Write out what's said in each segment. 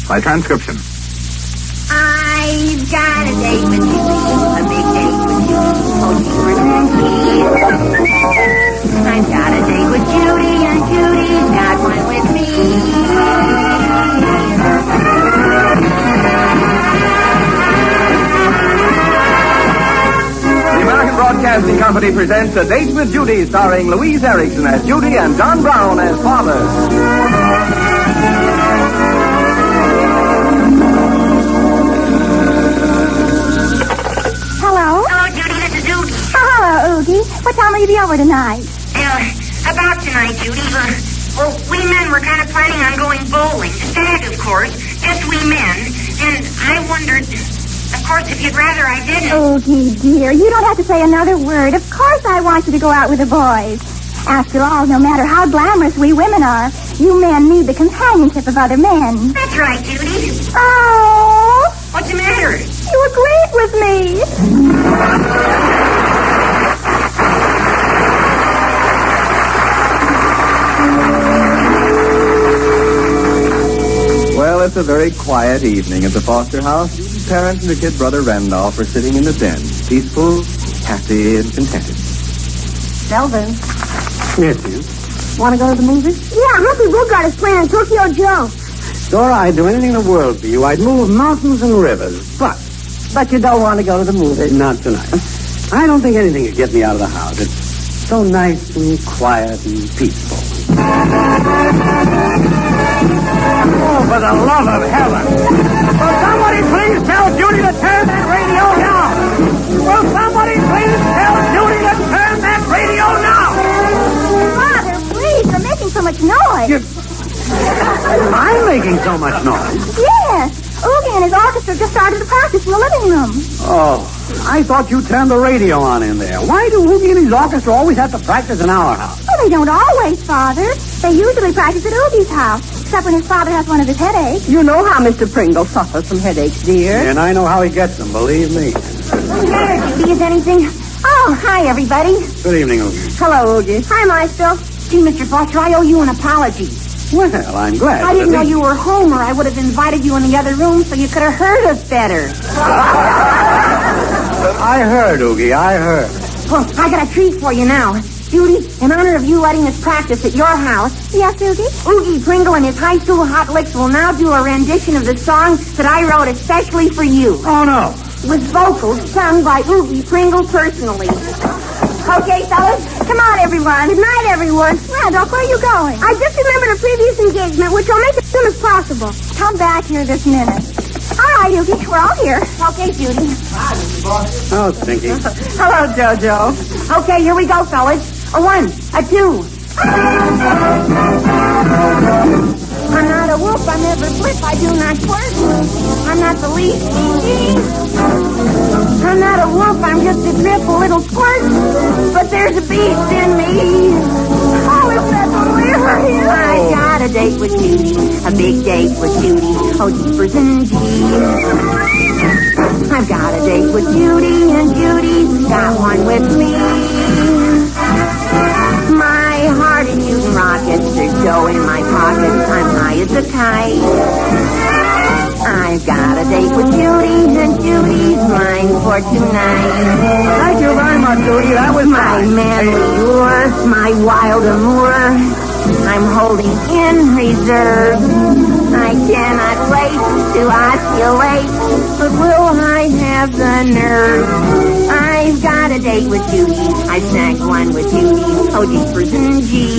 by transcription. I've got a date with Judy, a big date with Judy. Oh, jeepers and jeepers. I've got a date with Judy, and Judy's got one with me. The American Broadcasting Company presents A Date with Judy, starring Louise Erickson as Judy and John Brown as fathers. Hello, Judy. This is Oogie. Oh, hello, Oogie. What time will you be over tonight? About tonight, Judy. Well, we men were kind of planning on going bowling. Stag, of course. Just we men. And I wondered, of course, if you'd rather I didn't. Oogie, dear, you don't have to say another word. Of course I want you to go out with the boys. After all, no matter how glamorous we women are, you men need the companionship of other men. That's right, Judy. Oh! What's the matter? You agreed with me. Well, it's a very quiet evening at the Foster house. Judy's parents and her kid brother Randolph are sitting in the den, peaceful, happy, and contented. Delvin. Yes, you. Want to go to the movies? Yeah, Humphrey Bogart is playing Tokyo Joe. Dora, I'd do anything in the world for you. I'd move mountains and rivers. But you don't want to go to the movies. not tonight. I don't think anything could get me out of the house. It's so nice and quiet and peaceful. Oh, for the love of heaven. Will somebody please tell Judy to turn that radio down? Will somebody please tell Judy to turn that radio down? Father, please, you're making so much noise. I'm making so much noise. Yes. Oogie and his orchestra just started to practice in the living room. Oh, I thought you turned the radio on in there. Why do Oogie and his orchestra always have to practice in our house? Oh, they don't always, Father. They usually practice at Oogie's house, except when his father has one of his headaches. You know how Mr. Pringle suffers from headaches, dear. And I know how he gets them, believe me. There, Judy, is anything? Oh, hi, everybody. Good evening, Oogie. Hello, Oogie. Hi, Maestro. Gee, Mr. Foster, I owe you an apology. Well, I'm glad. I didn't know you were home, or I would have invited you in the other room so you could have heard us better. I heard, Oogie, I heard. Well, I got a treat for you now. Judy, in honor of you letting us practice at your house, Yes, Oogie? Oogie Pringle and his high school hot licks will now do a rendition of the song that I wrote especially for you. Oh, no. With vocals sung by Oogie Pringle personally. Okay, fellas, come on, everyone. Good night, everyone. Randolph, where are you going? I just remembered a previous engagement, which I'll make as soon as possible. Come back here this minute. All right, Oogie, we're all here. Okay, Judy. Oh, Stinky. Hello, Jojo. Okay, here we go, fellas. A 1, a 2. I'm not a wolf, I never flip, I do not twerk. I'm not the least stinky. I'm not a wolf, I'm just a drip, a little squirt. But there's a beast in me. Oh, is that when we were here? I got a date with Judy, a big date with Judy. Oh, jeepers and jeepers. I've got a date with Judy, and Judy's got one with me. My heart is shooting rockets, there's dough in my pockets, I'm high as a kite. I've got a date with Judy, and Judy's mine for tonight. Thank you very much, Judy. That was My manly lure, my wild amour, I'm holding in reserve. I cannot wait to osculate, but will I have the nerve? I've got a date with Judy, I snagged one with Judy, oh jeepers and jeez.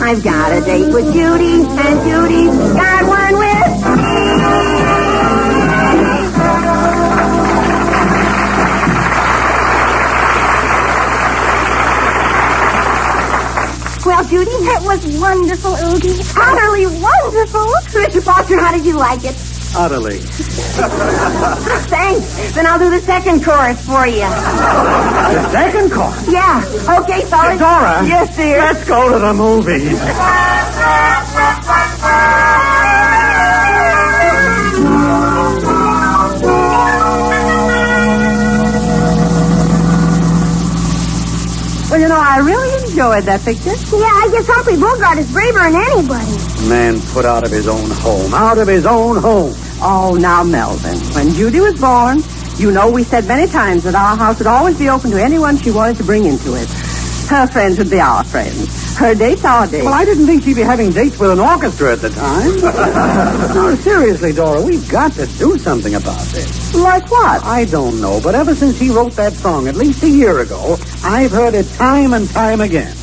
I've got a date with Judy, and Judy's got one with me. Well, Judy, that was wonderful, Oogie. Utterly wonderful. Mr. Foster, how did you like it? Utterly. Thanks. Then I'll do the second chorus for you. The second chorus? Yeah. Okay, fellas. Dora. Yes, dear. Let's go to the movies. Well, you know, I really enjoyed enjoyed that picture. Yeah, I guess Humphrey Bogart is braver than anybody. Man put out of his own home. Out of his own home. Oh, now, Melvin, when Judy was born, you know we said many times that our house would always be open to anyone she wanted to bring into it. Her friends would be our friends. Her dates, our dates. Well, I didn't think she'd be having dates with an orchestra at the time. No, seriously, Dora, we've got to do something about this. Like what? I don't know, but ever since he wrote that song at least a year ago, I've heard it time and time again.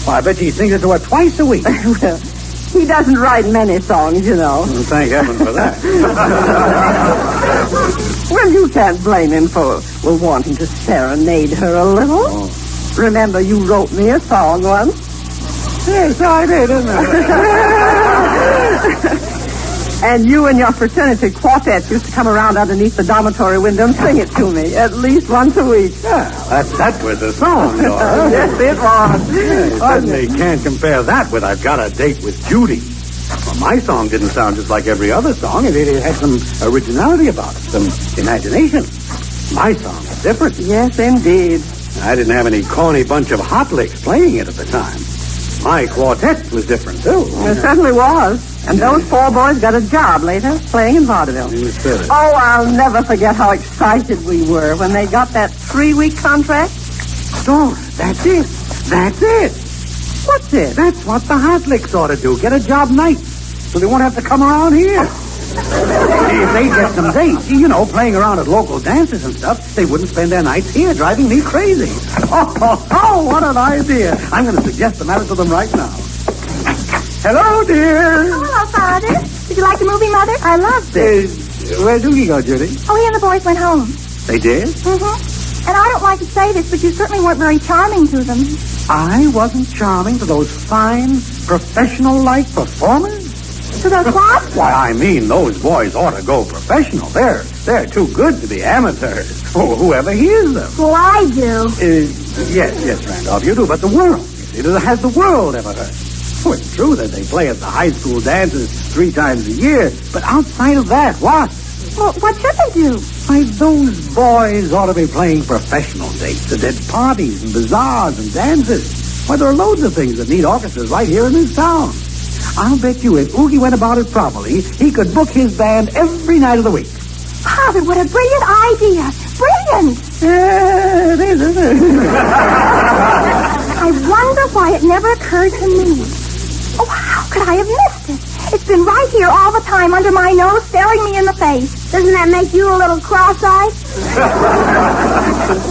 Well, I bet he sings it to her twice a week. Well, he doesn't write many songs, you know. Well, thank heaven for that. Well, you can't blame him for wanting to serenade her a little. Oh. Remember, you wrote me a song once. Yes, I did, didn't I? And you and your fraternity quartet used to come around underneath the dormitory window and sing it to me at least once a week. Yeah, that was the song, Dora. Yes, it was. Yeah, certainly can't compare that with I've Got a Date with Judy. Well, my song didn't sound just like every other song. It had some originality about it, some imagination. My song is different. Yes, indeed. I didn't have any corny bunch of hot licks playing it at the time. My quartet was different, too. It certainly was. And those four boys got a job later, playing in vaudeville. Oh, I'll never forget how excited we were when they got that 3-week contract. Dora, that's it. That's it. What's it? That's what the hot licks ought to do. Get a job nights, so they won't have to come around here. If they get some dates, you know, playing around at local dances and stuff, they wouldn't spend their nights here driving me crazy. Oh, what an idea. I'm going to suggest the matter to them right now. Hello, dear. Oh, hello, Father. Did you like the movie, Mother? I loved it. Where'd Doogie go, Judy? Oh, he and the boys went home. They did? Mm-hmm. And I don't like to say this, but you certainly weren't very charming to them. I wasn't charming to those fine, professional-like performers? To those what? Why, I mean, those boys ought to go professional. They're too good to be amateurs. Oh, whoever hears them. Well, I do. Yes, Randolph, you do, but the world. Has the world ever heard? Oh, it's true that they play at the high school dances 3 times a year, but outside of that, what? Well, what should they do? Why, those boys ought to be playing professional dates at parties and bazaars and dances. Why, there are loads of things that need orchestras right here in this town. I'll bet you if Oogie went about it properly, he could book his band every night of the week. Father, what a brilliant idea. Brilliant. Yeah, it is, isn't it? I wonder why it never occurred to me. Oh, how could I have missed it? It's been right here all the time under my nose, staring me in the face. Doesn't that make you a little cross-eyed?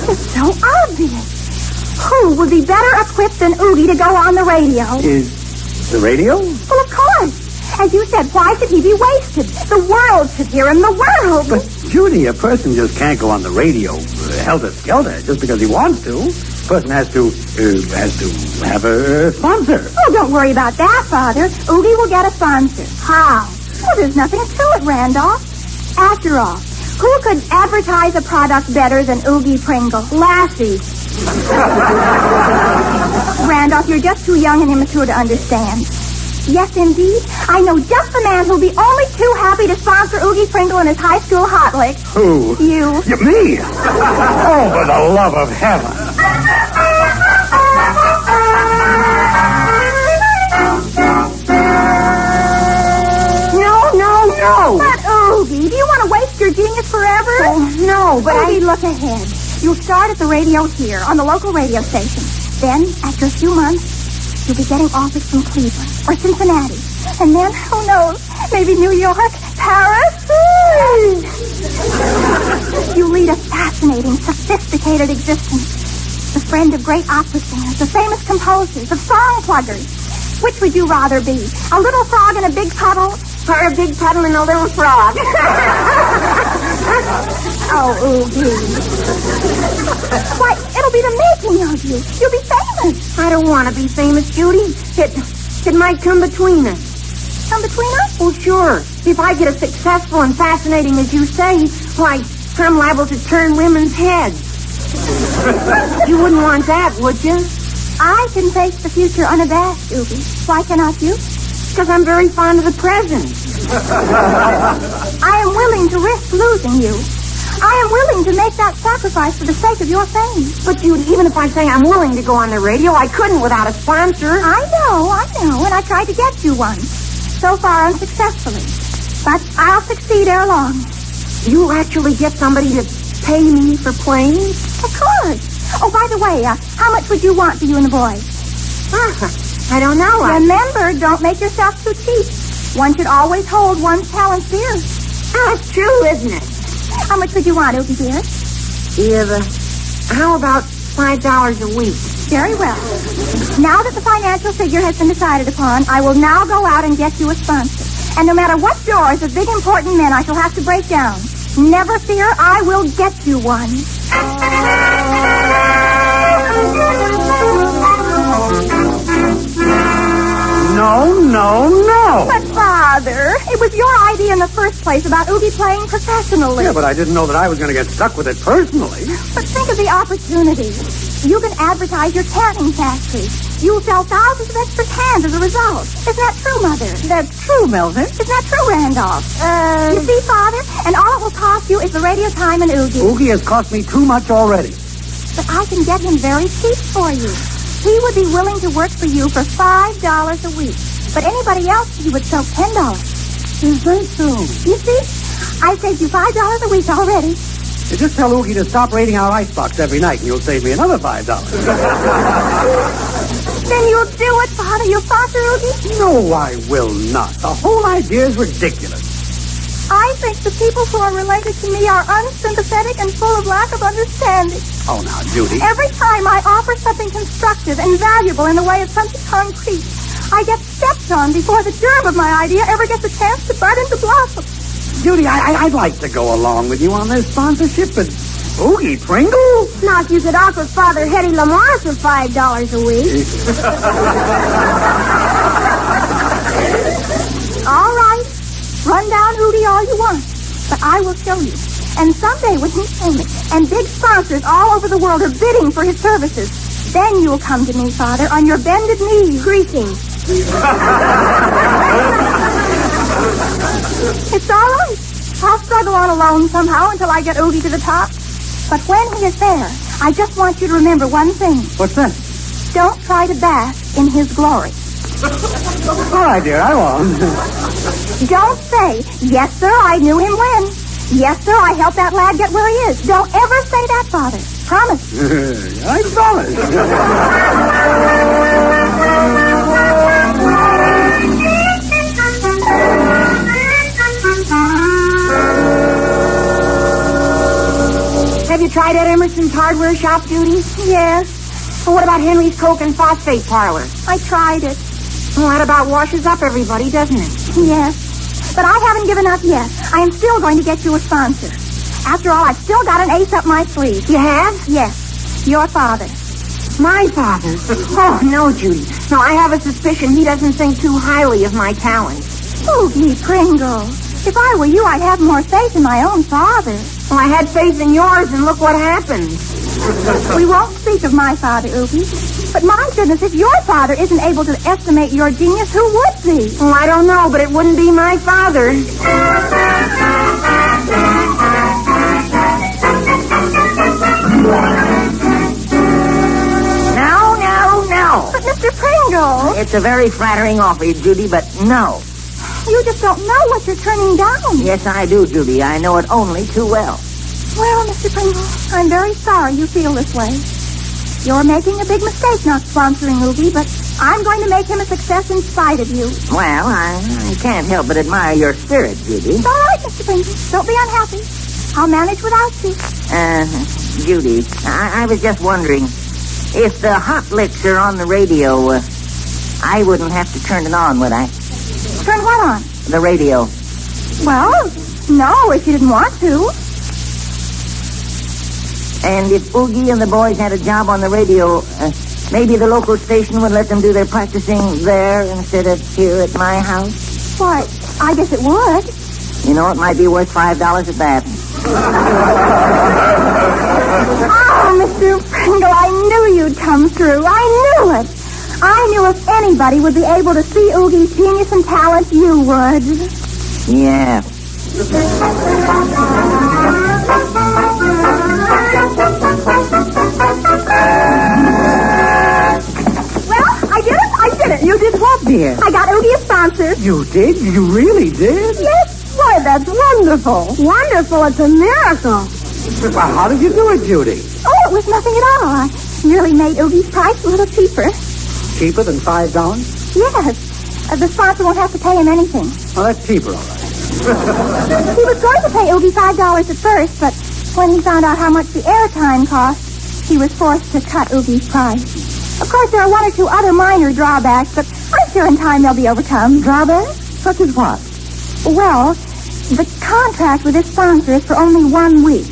It's so obvious. Who would be better equipped than Oogie to go on the radio? Is the radio? Well, of course. As you said, why should he be wasted? The world should hear him, the world. But, Judy, a person just can't go on the radio helter-skelter just because he wants to. A person has to have a sponsor. Oh, don't worry about that, Father. Oogie will get a sponsor. How? Well, there's nothing to it, Randolph. After all, who could advertise a product better than Oogie Pringle? Lassie. Randolph, you're just too young and immature to understand. Yes, indeed. I know just the man who'll be only too happy to sponsor Oogie Pringle in his high school hot lick. Who? You. Me? Oh, for the love of heaven. No. But, Oogie, do you want to waste your genius forever? Oh, no, but Oogie, look ahead. You'll start at the radio here, on the local radio station. Then, after a few months, you'll be getting offers from Cleveland or Cincinnati. And then, who knows, maybe New York, Paris. You lead a fascinating, sophisticated existence. The friend of great opera singers, of famous composers, of song pluggers. Which would you rather be? A little frog in a big puddle, or a big puddle in a little frog? Oh, Oogie. Why, it'll be the making of you. You'll be famous. I don't want to be famous, Judy. It might come between us. Come between us? Well, sure. If I get as successful and fascinating as you say, why, I'm liable to turn women's heads. You wouldn't want that, would you? I can face the future unabashed, Oogie. Why cannot you? Because I'm very fond of the present. I am willing to risk losing you. I am willing to make that sacrifice for the sake of your fame. But, Judy, even if I say I'm willing to go on the radio, I couldn't without a sponsor. I know, and I tried to get you one. So far, unsuccessfully. But I'll succeed ere long. You actually get somebody to pay me for playing? Of course. Oh, by the way, how much would you want for you and the boys? I don't know. Remember, don't make yourself too cheap. One should always hold one's talents dear. Oh, it's true, isn't it? How much would you want, Oogie dear? How about $5 a week? Very well. Now that the financial figure has been decided upon, I will now go out and get you a sponsor. And no matter what doors of big important men I shall have to break down, never fear, I will get you one. No. But, Father, it was your idea in the first place about Oogie playing professionally. Yeah, but I didn't know that I was going to get stuck with it personally. But think of the opportunity. You can advertise your canning factory. You'll sell thousands of extra cans as a result. Isn't that true, Mother? That's true, Melvin. Isn't that true, Randolph? You see, Father, and all it will cost you is the radio time and Oogie. Oogie has cost me too much already. But I can get him very cheap for you. He would be willing to work for you for $5 a week. But anybody else, he would sell $10. Is that so? You see? I saved you $5 a week already. You just tell Oogie to stop raiding our icebox every night, and you'll save me another $5. Then you'll do it, Father. You'll sponsor Oogie? No, I will not. The whole idea is ridiculous. I think the people who are related to me are unsympathetic and full of lack of understanding. Oh, now, Judy. Every time I offer something constructive and valuable in the way of something concrete, I get stepped on before the germ of my idea ever gets a chance to bud into blossom. Judy, I'd like to go along with you on this sponsorship, but Oogie Pringle? Now, if you could offer Father Hetty Lamar for $5 a week. All right. Run down Oogie all you want. But I will show you. And someday when he's famous and big sponsors all over the world are bidding for his services, then you'll come to me, Father, on your bended knees, greeting. It's all right. I'll struggle on alone somehow until I get Oogie to the top. But when he is there, I just want you to remember one thing. What's that? Don't try to bask in his glory. All right, dear, I won't. Don't say, yes, sir, I knew him when. Yes, sir, I helped that lad get where he is. Don't ever say that, Father. Promise. I promise. Have you tried at Emerson's hardware shop, Judy? Yes. Well, what about Henry's Coke and Phosphate Parlor? I tried it. Well, that about washes up everybody, doesn't it? Yes. But I haven't given up yet. I am still going to get you a sponsor. After all, I've still got an ace up my sleeve. You have? Yes. Your father. My father? Oh, no, Judy. No, I have a suspicion he doesn't think too highly of my talents. Oogie Pringle. If I were you, I'd have more faith in my own father. Well, I had faith in yours, and look what happened. We won't speak of my father, Oogie. But my goodness, if your father isn't able to estimate your genius, who would be? Well, I don't know, but it wouldn't be my father. No. But Mr. Pringle. It's a very flattering offer, Judy, but no. You just don't know what you're turning down. Yes, I do, Judy. I know it only too well. Well, Mr. Pringle, I'm very sorry you feel this way. You're making a big mistake not sponsoring Oogie, but I'm going to make him a success in spite of you. Well, I can't help but admire your spirit, Judy. It's all right, Mr. Pringle. Don't be unhappy. I'll manage without you. Judy, I was just wondering, if the hot licks are on the radio, I wouldn't have to turn it on, would I? Turn what on? The radio. Well, no, if you didn't want to. And if Oogie and the boys had a job on the radio, maybe the local station would let them do their practicing there instead of here at my house? Why, I guess it would. You know, it might be worth $5 at that. Oh, Mr. Pringle, I knew you'd come through. I knew it. I knew if anybody would be able to see Oogie's genius and talent, you would. Yeah. You did what, dear? I got Oogie a sponsor. You did? You really did? Yes. Why, that's wonderful. Wonderful. It's a miracle. Well, how did you do it, Judy? Oh, it was nothing at all. I merely made Oogie's price a little cheaper. Cheaper than $5? Yes. The sponsor won't have to pay him anything. Well, that's cheaper, all right. He was going to pay Oogie $5 at first, but when he found out how much the airtime cost, he was forced to cut Oogie's price. Of course, there are one or two other minor drawbacks, but I'm sure in time they'll be overcome. Drawbacks? Such as what? Well, the contract with his sponsor is for only 1 week.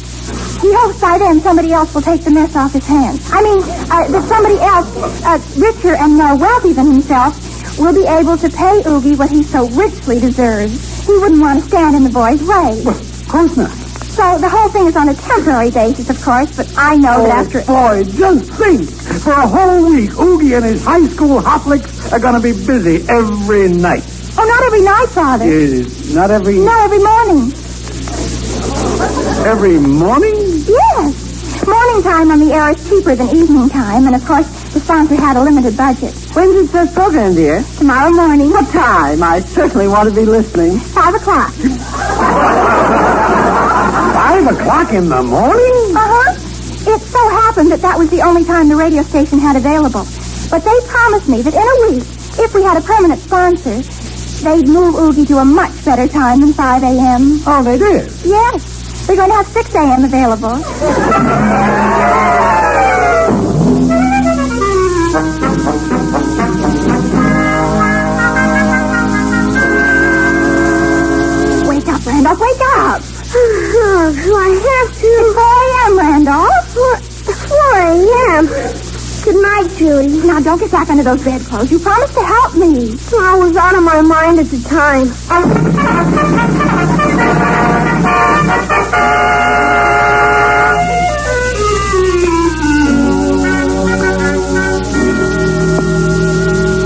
He hopes by then somebody else will take the mess off his hands. I mean, that somebody else, richer and more wealthy than himself, will be able to pay Oogie what he so richly deserves. He wouldn't want to stand in the boy's way. Well, of course not. So the whole thing is on a temporary basis, of course, but I know that after... Boy, just think. For a whole week, Oogie and his high school hoplics are going to be busy every night. Oh, not every night, Father. Not every... No, every morning. Every morning? Yes. Morning time on the air is cheaper than evening time, and of course, the sponsor had a limited budget. When's his first program, dear? Tomorrow morning. What time? I certainly want to be listening. 5 o'clock. 5 o'clock in the morning? Uh-huh. It so happened that was the only time the radio station had available. But they promised me that in a week, if we had a permanent sponsor, they'd move Oogie to a much better time than 5 a.m. Oh, they did? Yes. They're going to have 6 a.m. available. Wake up, Randolph, wake up. Do I have to? It's 4 a.m., Randolph. 4 a.m. Good night, Judy. Now, don't get back under those bedclothes. You promised to help me. I was out of my mind at the time.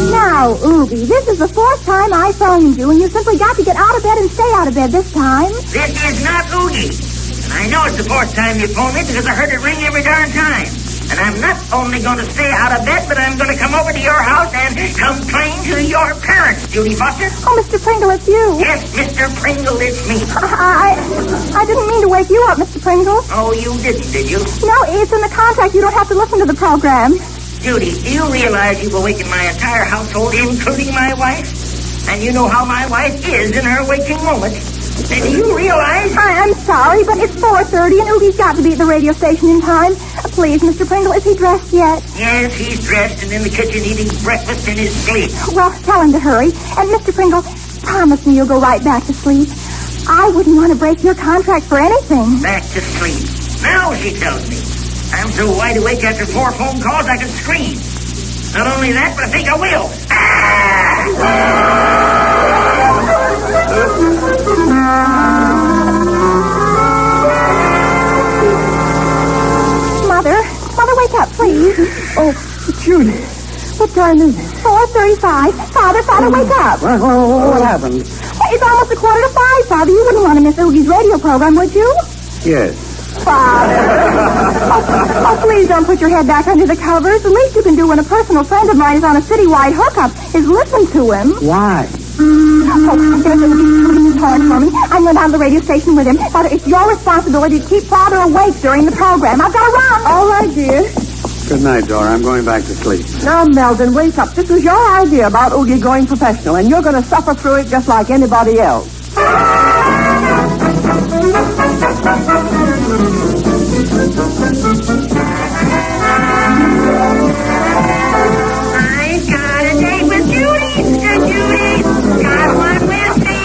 Now, Oogie, this is the 4th time I phoned you, and you simply got to get out of bed and stay out of bed this time. This is not Oogie. And I know it's the 4th time you phoned me because I heard it ring every darn time. And I'm not only going to stay out of bed, but I'm going to come over to your house and complain to your parents, Judy Foster. Oh, Mr. Pringle, it's you. Yes, Mr. Pringle, it's me. I didn't mean to wake you up, Mr. Pringle. Oh, you didn't, did you? No, it's in the contract. You don't have to listen to the program. Judy, do you realize you've awakened my entire household, including my wife? And you know how my wife is in her waking moments. And do you realize... I'm sorry, but it's 4:30, and Oogie's got to be at the radio station in time. Please, Mr. Pringle, is he dressed yet? Yes, he's dressed and in the kitchen eating breakfast in his sleep. Well, tell him to hurry. And, Mr. Pringle, promise me you'll go right back to sleep. I wouldn't want to break your contract for anything. Back to sleep. Now, she tells me. I'm so wide awake after 4 phone calls I can scream. Not only that, but I think I will. Mother, wake up, please. Oh, Judy. What time is it? 4:35. Father, wake up. What happened? It's almost 4:45, Father. You wouldn't want to miss Oogie's radio program, would you? Yes. Father. Oh, please don't put your head back under the covers. The least you can do when a personal friend of mine is on a citywide hookup is listen to him. Why? Oh, it's hard for me. I'm going down to the radio station with him. Father, it's your responsibility to keep Father awake during the program. I've got to run. All right, dear. Good night, Dora. I'm going back to sleep. Now, Melvin, wake up. This was your idea about Oogie going professional, and you're going to suffer through it just like anybody else. I got a date with Judy. And Judy got one with me.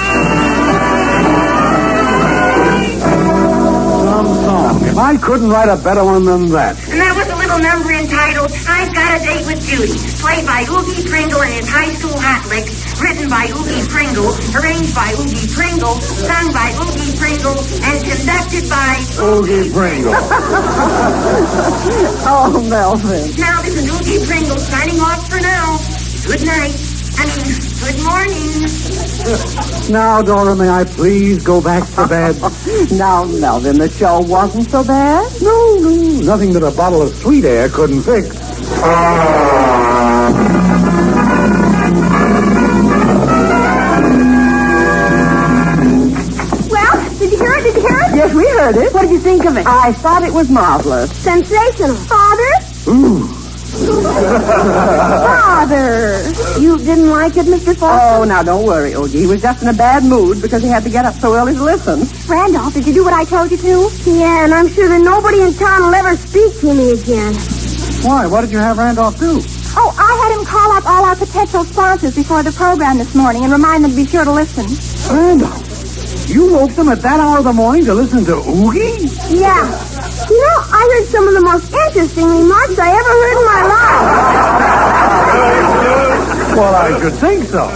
Some song. If I couldn't write a better one than that. And that was a little number entitled I've Got a Date with Judy, played by Oogie Pringle and his high school hot licks, written by Oogie Pringle, arranged by Oogie Pringle, sung by Oogie Pringle, and conducted by Oogie Pringle. Oh, Melvin. Now this is Oogie Pringle signing off for now. Good night. Good morning. Now, Dora, may I please go back to bed? Now, Melvin, the show wasn't so bad. No, nothing that a bottle of sweet air couldn't fix. Well, did you hear it? Yes, we heard it. What did you think of it? I thought it was marvelous. Sensational. Father? Ooh. Father! You didn't like it, Mr. Foster? Oh, now, don't worry, Oogie. He was just in a bad mood because he had to get up so early to listen. Randolph, did you do what I told you to? Yeah, and I'm sure that nobody in town will ever speak to me again. Why? What did you have Randolph do? Oh, I had him call up all our potential sponsors before the program this morning and remind them to be sure to listen. Randolph? You woke them at that hour of the morning to listen to Oogie? Yeah. You know, I heard some of the most interesting remarks I ever heard in my life. Well, I should think so.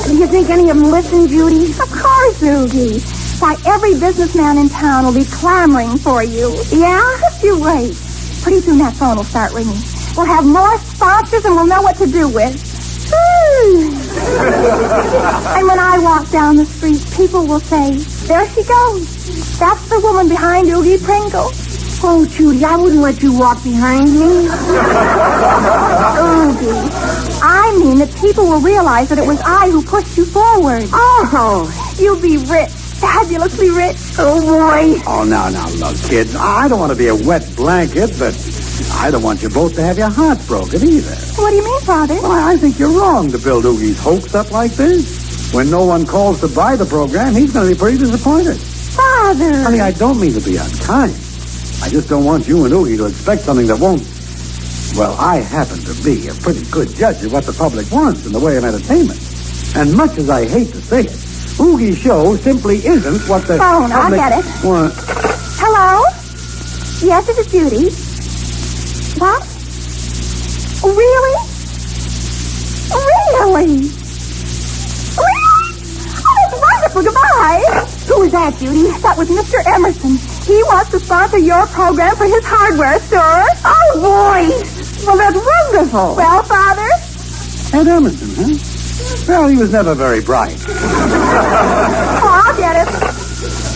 Do you think any of them listen, Judy? Of course, Oogie. Why, every businessman in town will be clamoring for you. Yeah? Just you wait. Pretty soon that phone will start ringing. We'll have more sponsors and we'll know what to do with. And when I walk down the street, people will say, there she goes. That's the woman behind Oogie Pringle. Oh, Judy, I wouldn't let you walk behind me. Oogie, I mean that people will realize that it was I who pushed you forward. Oh, you'll be rich. Fabulously rich. Oh, boy. Oh, now, look, kids, I don't want to be a wet blanket, but I don't want you both to have your hearts broken either. What do you mean, Father? Well, I think you're wrong to build Oogie's hopes up like this. When no one calls to buy the program, he's going to be pretty disappointed. Father. Honey, I don't mean to be unkind. I just don't want you and Oogie to expect something that won't... Well, I happen to be a pretty good judge of what the public wants in the way of entertainment. And much as I hate to say it, Oogie's show simply isn't what the phone, public... I'll get it. What? Hello? Yes, this is Judy. What? Really? Really? Oh, that's wonderful. Goodbye. Who was that, Judy? That was Mr. Emerson. He wants to sponsor your program for his hardware store. Oh, boy. Well, that's wonderful. Well, Father? Ed Emerson, huh? Well, he was never very bright. Oh, I'll get it.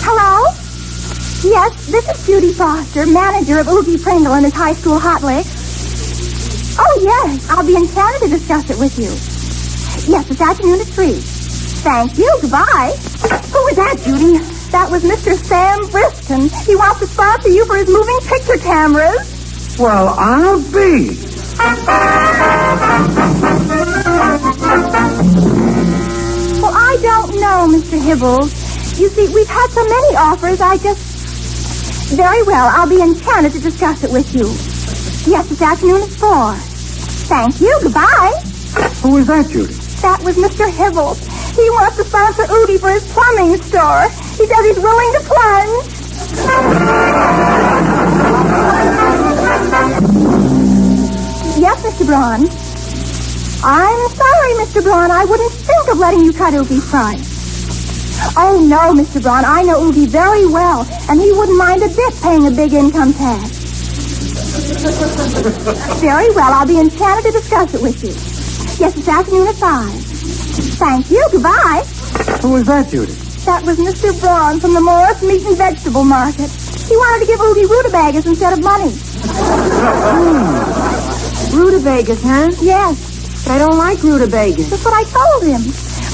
Hello? Yes, this is Judy Foster, manager of Oogie Pringle and his high school hot licks. Oh, yes. I'll be enchanted to discuss it with you. Yes, this afternoon at 3. Thank you. Goodbye. Who was that, Judy? That was Mr. Sam Briston. He wants to sponsor you for his moving picture cameras. Well, I'll be. Well, I don't know, Mr. Hibbles. You see, we've had so many offers, Very well, I'll be enchanted to discuss it with you. Yes, this afternoon at 4. Thank you. Goodbye. Who was that, Judy? That was Mr. Hibbles. He wants to sponsor Oogie for his plumbing store. He says he's willing to plunge. Yes, Mr. Braun. I'm sorry, Mr. Braun. I wouldn't think of letting you cut Oogie's price. Oh, no, Mr. Braun. I know Oogie very well, and he wouldn't mind a bit paying a big income tax. Very well. I'll be enchanted to discuss it with you. Yes, this afternoon at 5. Thank you. Goodbye. Who was that, Judy? That was Mr. Braun from the Morris Meat and Vegetable Market. He wanted to give Oogie rutabagas instead of money. Rutabagas, huh? Yes. But I don't like rutabagas. That's what I told him.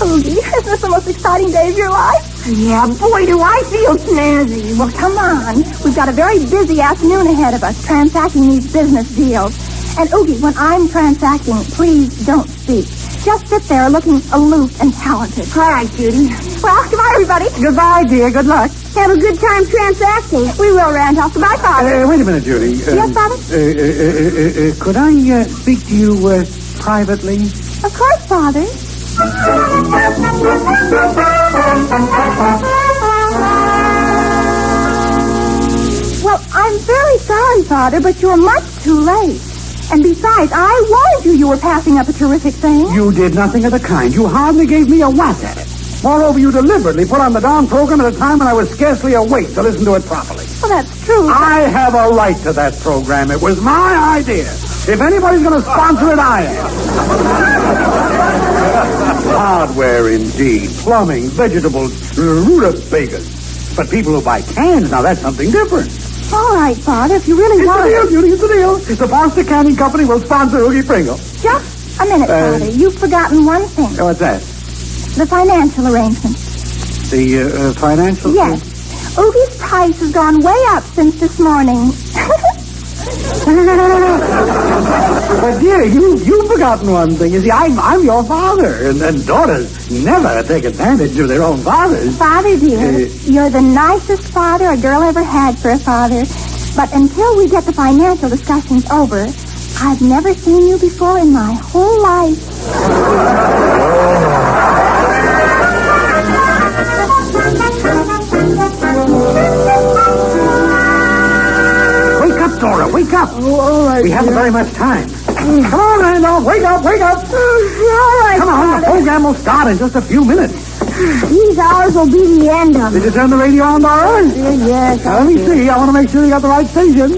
Oogie, isn't this the most exciting day of your life? Yeah, boy, do I feel snazzy. Well, come on. We've got a very busy afternoon ahead of us, transacting these business deals. And, Oogie, when I'm transacting, please don't speak. Just sit there looking aloof and talented. All right, Judy. Well, goodbye, everybody. Goodbye, dear. Good luck. Have a good time transacting. We will, Randolph. Goodbye, Father. Wait a minute, Judy. Yes, Father? Could I speak to you privately? Of course, Father. Well, I'm very sorry, Father, but you're much too late. And besides, I warned you were passing up a terrific thing. You did nothing of the kind. You hardly gave me a whack at it. Moreover, you deliberately put on the darn program at a time when I was scarcely awake to listen to it properly. Well, that's true. I have a right to that program. It was my idea. If anybody's going to sponsor it, I am. Hardware, indeed. Plumbing, vegetables, rutabagas. But people who buy cans, now that's something different. All right, Father, if you really want It's the deal, Judy, it's the deal. The Foster Canning Company will sponsor Oogie Pringle. Just a minute, Father. You've forgotten one thing. What's that? The financial arrangements. The financial... Yes. Oogie's price has gone way up since this morning. But, dear, you've forgotten one thing. You see, I'm your father, and daughters never take advantage of their own fathers. Father, dear, you're the nicest father a girl ever had for a father. But until we get the financial discussions over, I've never seen you before in my whole life. Wake up, Dora, wake up. Oh, all right. We haven't very much time. Come on, Randolph, wake up, wake up. All right, Come on, Father. the program will start in just a few minutes. These hours will be the end of Did it. you turn the radio on, Dora? Yes, Let me see. I want to make sure you got the right station.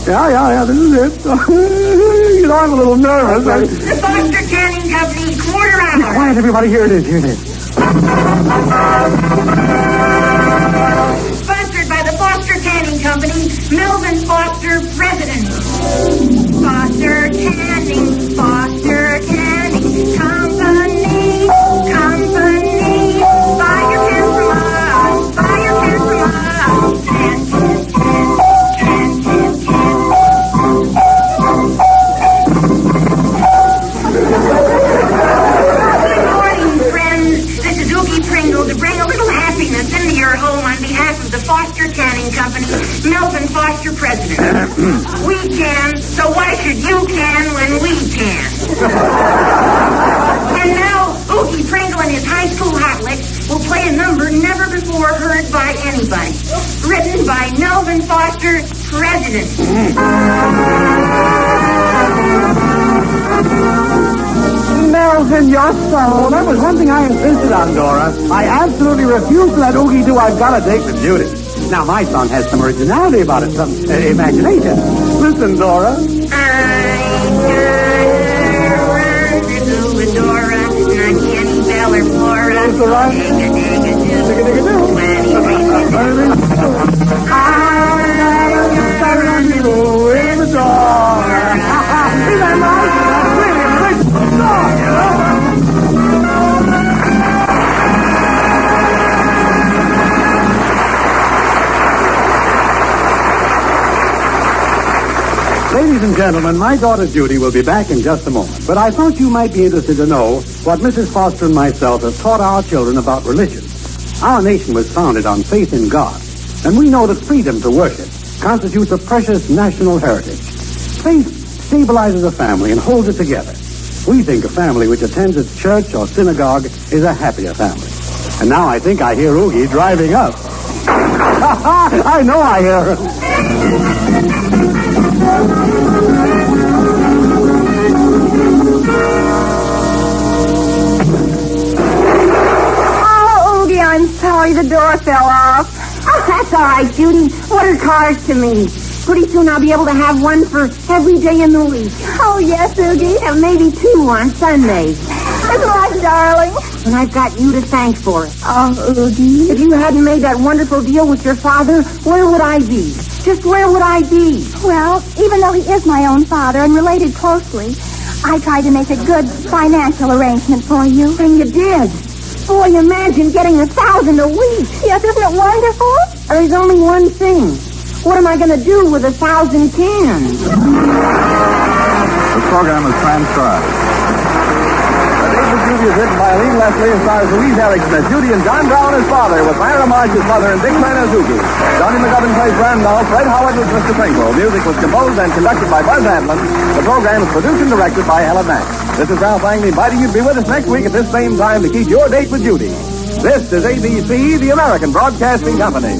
Yeah, this is it. You know, I'm a little nervous. The Foster Canning Company, quarter hour. Quiet, everybody. Here it is. Sponsored by the Foster Canning Company, Melvin Foster, President. Foster Canning Company. Buy your pen from us. Can. Good morning, friends. This is Oogie Pringle to bring a little happiness into your home on behalf of the Foster Canning Company, Melvin Foster, President. We can, so why should you can when we can? And now, Oogie Pringle and his high school hot licks will play a number never before heard by anybody. Written by Melvin Foster, President. Melvin, your soul. That was one thing I insisted on, Dora. I absolutely refused to let Oogie do I've Got a Date with Judy. Now, my song has some originality about it, some imagination. Listen, Dora. I rendezvous with Dora, not Jenny Bell or Flora. That's all right. Digga-digga-doo. When he brings me I rendezvous with Dora. Isn't that nice? Really a great song, you know? Ladies and gentlemen, my daughter Judy will be back in just a moment. But I thought you might be interested to know what Mrs. Foster and myself have taught our children about religion. Our nation was founded on faith in God, and we know that freedom to worship constitutes a precious national heritage. Faith stabilizes a family and holds it together. We think a family which attends its church or synagogue is a happier family. And now I think I hear Oogie driving up. I know I hear her. Oh, Oogie, I'm sorry the door fell off. Oh, that's all right, Judy. What are cars to me? Pretty soon I'll be able to have one for every day in the week. Oh, yes, Oogie. And maybe two on Sundays. That's right, darling. And I've got you to thank for it. Oh, Oogie. If you hadn't made that wonderful deal with your father, where would I be? Just where would I be? Well, even though he is my own father and related closely, I tried to make a good financial arrangement for you. And you did. Boy, imagine getting $1,000 a week. Yes, isn't it wonderful? There's only one thing. What am I going to do with 1,000 cans? This program is transcribed. The Date with Judy is written by Aline Leslie and stars Louise Erickson as Judy and John Brown as father, with Myra March as mother and Dick Glenn as Oogie. Johnny McGovern plays Randolph. Fred Howard was Mr. Pringle. Music was composed and conducted by Buzz Adlin. The program is produced and directed by Ellen Mack. This is Ralph Langley inviting you to be with us next week at this same time to keep your date with Judy. This is ABC, the American Broadcasting Company.